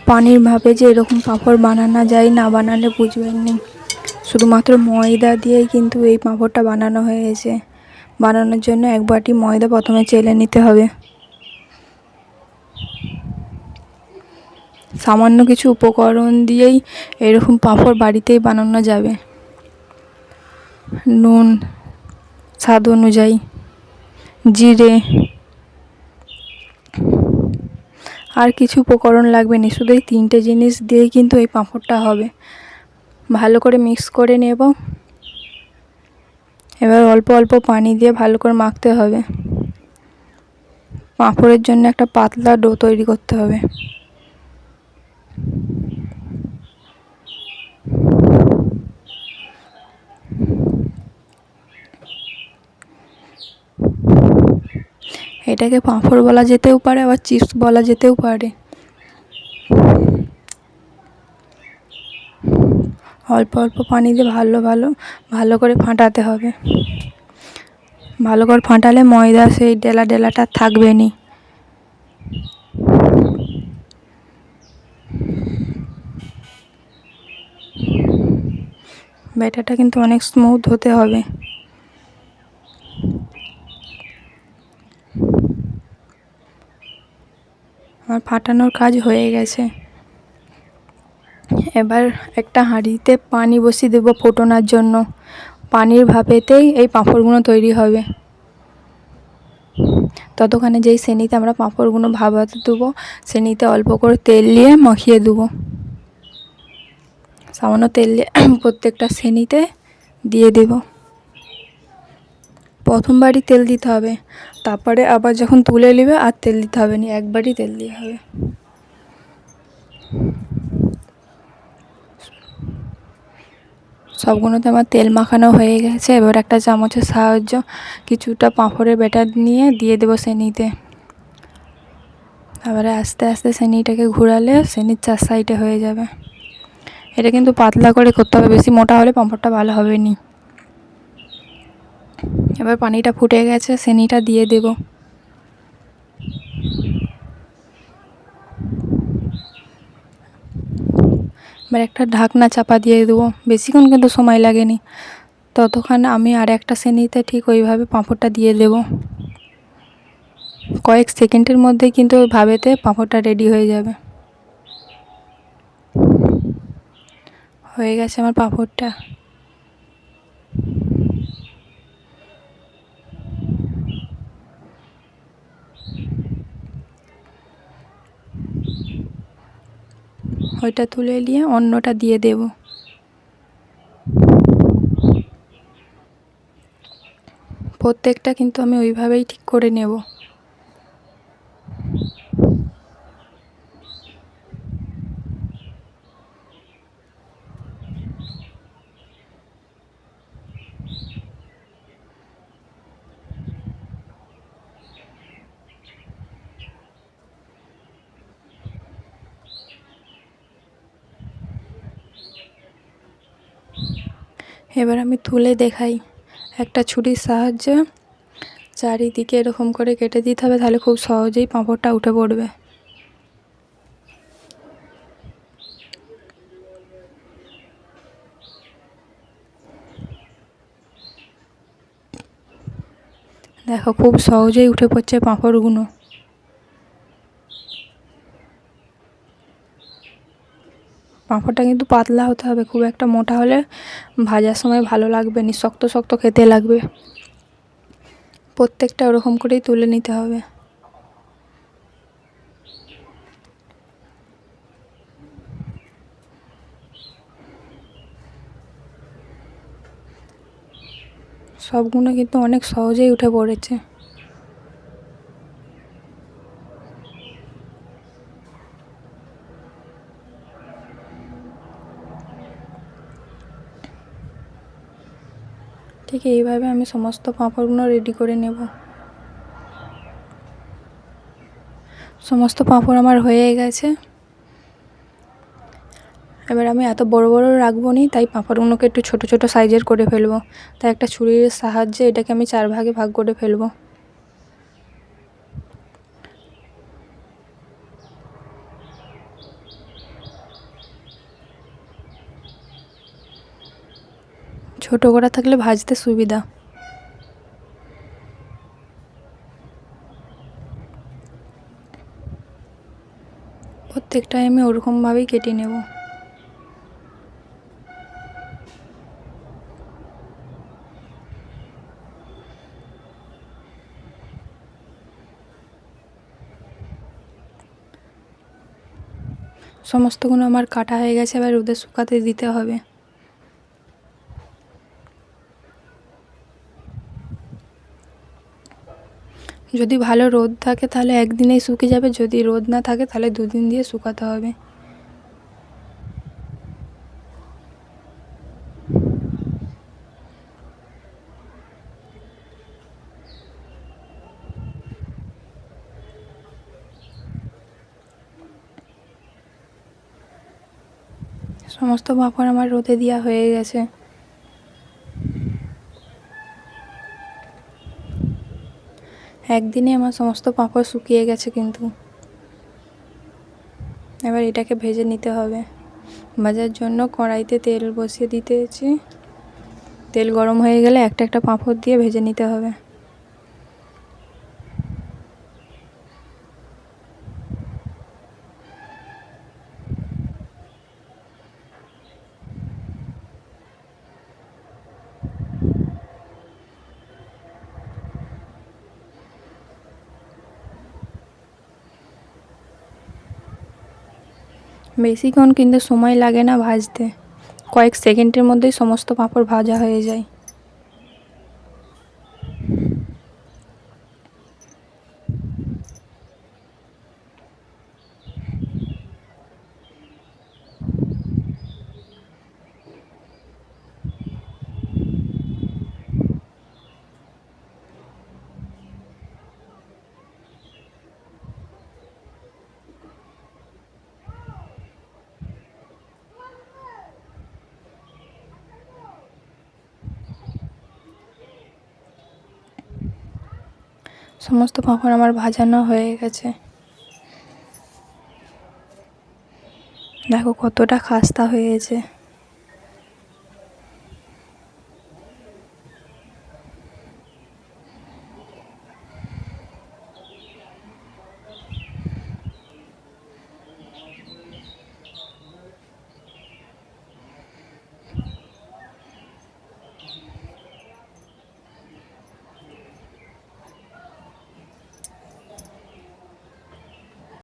পানির ভাপে যে এরকম পাঁপড় বানানো যায়, না বানালে বুঝবেন না। শুধুমাত্র ময়দা দিয়েই কিন্তু এই পাঁপড়টা বানানো হয়েছে। বানানোর জন্য 1 বাটি ময়দা প্রথমে চেলে নিতে হবে। সামান্য কিছু উপকরণ দিয়েই এরকম পাঁপড় বাড়িতেই বানানো যাবে। নুন স্বাদ অনুযায়ী, জিরে, আর কিছু উপকরণ লাগবে না। শুধু এই 3টে জিনিস দিয়েই কিন্তু এই পাঁপড়টা হবে। ভালো করে মিক্স করে নেব। এবার অল্প অল্প পানি দিয়ে ভালো করে মাখতে হবে। পাঁপড়ের জন্য একটা পাতলা ডো তৈরি করতে হবে। এটাকে পাঁপড় বলা যেতেও পারে, আবার চিপস বলা যেতেও পারে। অল্প অল্প পানি দিয়ে ভালো করে ফাটাতে হবে। ভালো করে ফাটালে ময়দা সেই ডেলাটা থাকবে না। ব্যাটারটা কিন্তু অনেক স্মুথ হতে হবে। আমার ফাটানোর কাজ হয়ে গেছে। এবার একটা হাঁড়িতে পানি বসিয়ে দেবো ফোটানোর জন্য। পানির ভাপেতেই এই পাঁপড়গুলো তৈরি হবে। ততক্ষণে যেই সেনিতে আমরা পাঁপড়গুলো ভাপাতে দেবো, সেনিতে অল্প করে তেল দিয়ে মাখিয়ে দেবো। সামান্য তেল দিয়ে প্রত্যেকটা সেনিতে দিয়ে দেব। প্রথমবারই তেল দিতে হবে, তারপরে আবার যখন তুলে নেবে আর তেল দিতে হবে না, একবারই তেল দিয়ে হবে। সবগুলোতে আমার তেল মাখানো হয়ে গেছে। এবার একটা চামচের সাহায্য কিছুটা পাঁপড়ের ব্যাটার নিয়ে দিয়ে দেবো সেনিতে। তারপরে আস্তে আস্তে সেনিটাকে ঘোরালে সেনির 4 সাইডে হয়ে যাবে। এটা কিন্তু পাতলা করে করতে হবে, বেশি মোটা হলে পাঁপড়টা ভালো হবে না। এবার পানিটা ফুটে গেছে, সেনিটা দিয়ে দেব। এবার একটা ঢাকনা চাপা দিয়ে দেবো। বেশিক্ষণ কিন্তু সময় লাগেনি। ততক্ষণ আমি আর একটা সেনিতে ঠিক ওইভাবে পাঁপড়টা দিয়ে দেব। কয়েক সেকেন্ডের মধ্যেই কিন্তু ওই ভাপেতে পাঁপড়টা রেডি হয়ে যাবে। হয়ে গেছে আমার পাঁপড়টা। ওইটা তুলে নিয়ে অন্যটা দিয়ে দেব। প্রত্যেকটা কিন্তু আমি ওইভাবেই ঠিক করে নেব। এবার আমি তুলে দেখাই। একটা ছুরির সাহায্যে চারিদিকে এরকম করে কেটে দিতে হবে, তাহলে খুব সহজেই পাঁপড়টা উঠে পড়বে। দেখো খুব সহজেই উঠে পড়ছে পাঁপড়গুলো। পাঁপড়টা কিন্তু পাতলা হতে হবে, খুব একটা মোটা হলে ভাজার সময় ভালো লাগবে না, শক্ত শক্ত খেতে লাগবে। প্রত্যেকটা ওরকম করেই তুলে নিতে হবে। সবগুলো কিন্তু অনেক সহজেই উঠে পড়েছে। ঠিক এইভাবে আমি সমস্ত পাঁপড়গুলো রেডি করে নেব। সমস্ত পাঁপড় আমার হয়ে গেছে। এবার আমি এত বড় বড় রাখবো না, তাই পাঁপড়গুলোকে একটু ছোট ছোট সাইজের করে ফেলবো। তাই একটা ছুরির সাহায্যে এটাকে আমি 4 ভাগে ভাগ করে ফেলবো। ছোট করা থাকলে ভাজতে সুবিধা। প্রত্যেকটাই আমি ওরকমভাবেই কেটে নেব। সমস্তগুলো আমার কাটা হয়ে গেছে, এবার রোদে শুকাতে দিতে হবে। যদি ভালো রোদ থাকে তাহলে একদিনেই শুকিয়ে যাবে, যদি রোদ না থাকে তাহলে 2 দিন দিয়ে শুকাতে হবে। সমস্ত পাঁপড় আমার রোদে দেওয়া হয়ে গেছে। একদিনে আমার সমস্ত পাঁপড় শুকিয়ে গেছে কিন্তু। এবার এটাকে ভেজে নিতে হবে। ভাজার জন্য কড়াইতে তেল বসিয়ে দিতেছি। তেল গরম হয়ে গেলে একটা একটা পাঁপড় দিয়ে ভেজে নিতে হবে। বেশিক্ষণ কিন্তু সময় লাগে না ভাজতে, কয়েক সেকেন্ডের মধ্যেই সমস্ত পাঁপড় ভাজা হয়ে যায়। সমস্ত পাঁপড় আমার ভাজানো হয়ে গেছে। দেখো কতটা খাস্তা হয়েছে।